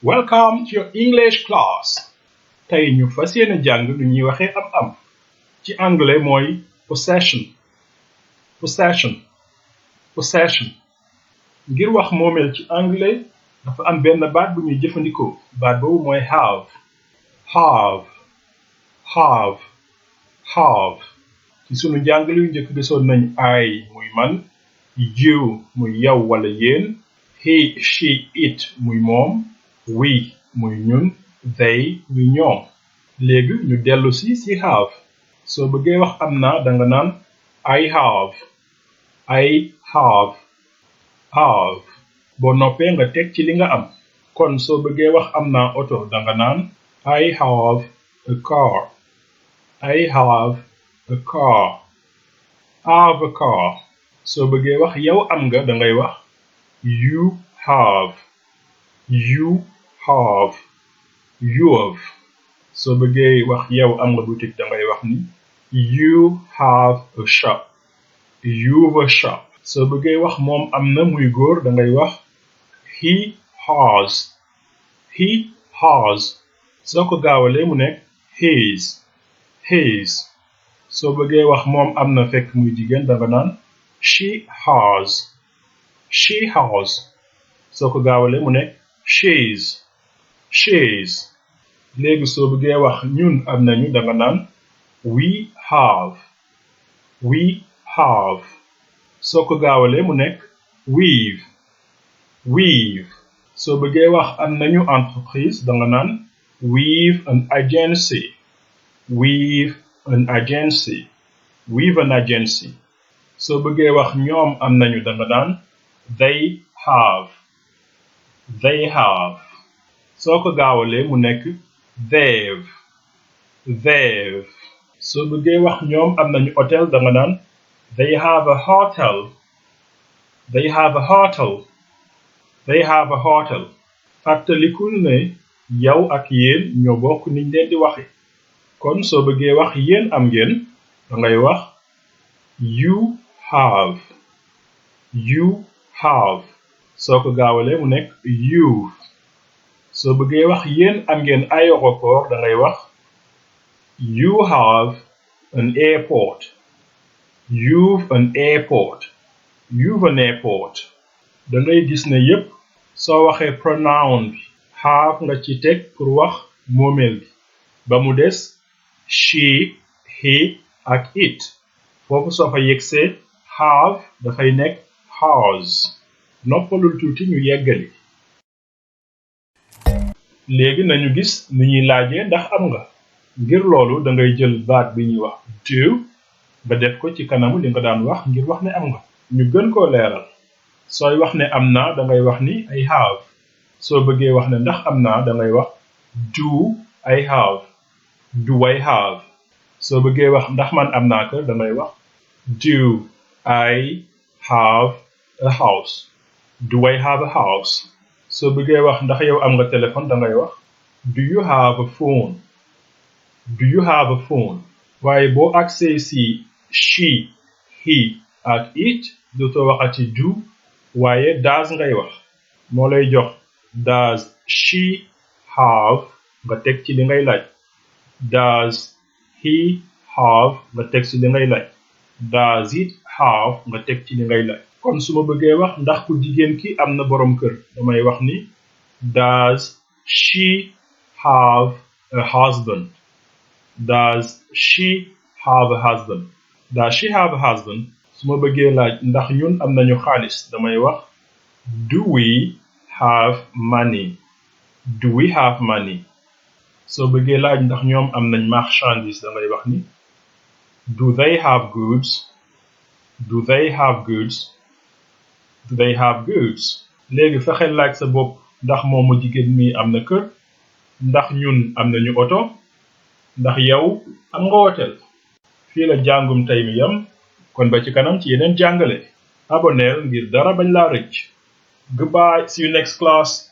Welcome to your English class. Tey ñu fas yéene jàng lu ñuy waxee am ci anglais mooy possession. Ngir wax moomeel ci anglais dafa am benn baat bu ñuy jëfandikoo baat boobu mooy have. Ci sunu jàngale yu njëkk gisoon nañ I muy man, you muy yow wala yéen, he, she, it muy moom, we muy ñun, they muy ñoom. Léegi ñu dellu si have. Soo bëggee wax am naa danga naan I have. Boo noppee nga teg ci li nga am. Kon soo bëggee wax am naa oto danga naan I have a car. Soo bëggee wax yow am nga dangay wax you have. Soo bëggee wax yow am nga boutique dangay wax ni you have a shop. Soo bëggee wax moom am na muy góor dangay wax he has. Soo ko gaawalee mu nekk his. Soo bëggee wax moom am na fekk muy jigéen danga naan she has. Soo ko gaawalee mu nekk she's. Léegi soo bëggee wax ñun am nañu danga naan we have. Soo ko gaawalee mu nekk we've. Soo bëggee wax am nañu entreprise danga naan we've an agency. Soo bëggee wax ñoom am nañu danga naan they have. Soo ko gaawalee mu nekk they've. Soo bëggee wax ñoom am nañu hôtel danga naan they have a hotel. Fàttalikul ne yow ak yéen ñoo bokk niñ leen di waxe. Kon soo bëggee wax yéen am ngeen dangay wax you have. Soo ko gaawalee mu nekk you've. Soo bëggee wax yéen am ngeen aéroport dangay wax you have an airport. Dangay gis ne yépp soo waxee pronoun bi have nga ci teg pour wax moomeel bi ba mu des she, he ak it. Foofu soo fa yegsee have dafay nekk has. Noppalul tuuti ñu yeggali. Léegi nañu gis nu ñuy laajee ndax am nga. Ngir loolu dangay jël baat bi ñuy wax do nga def ko ci kanamu li nga daan wax ngir wax ne am nga. Ñu gën koo leeral. Sooy wax ne am naa dangay wax ni I have. Soo bëggee wax ne ndax am naa dangay wax do I have. Soo bëggee wax ndax man am naa kër dangay wax do I have a house. Soo bëggee wax ndax yow am nga téléphone dangay wax do you have a phone. Waaye boo agsee si she, he ak it dootoo waxati do waaye does ngay wax. Moo lay jox does she have nga teg ci li ngay laaj. Does he have nga teg ci li ngay laaj. Does it have nga teg ci li ngay laaj. Kon su ma bëggee wax ndax ku jigéen ki am na borom kër damay wax ni does she have a husband. Su ma bëggee laaj ndax ñun am nañu xaalis damay wax do we have money. Soo bëggee laaj ndax ñoom am nañ marchandise damay wax ni do they have goods. Léegi fexeel laaj sa bopp ndax moomu jigéen mi am na kër, ndax ñun am nañu oto, ndax yow am nga hôtel. Fii la jàngum tey mi yam, kon ba ci kanam ci yeneen jàngale. Abonneel ngir dara bañ laa rëcc. Goodbye, see you next class.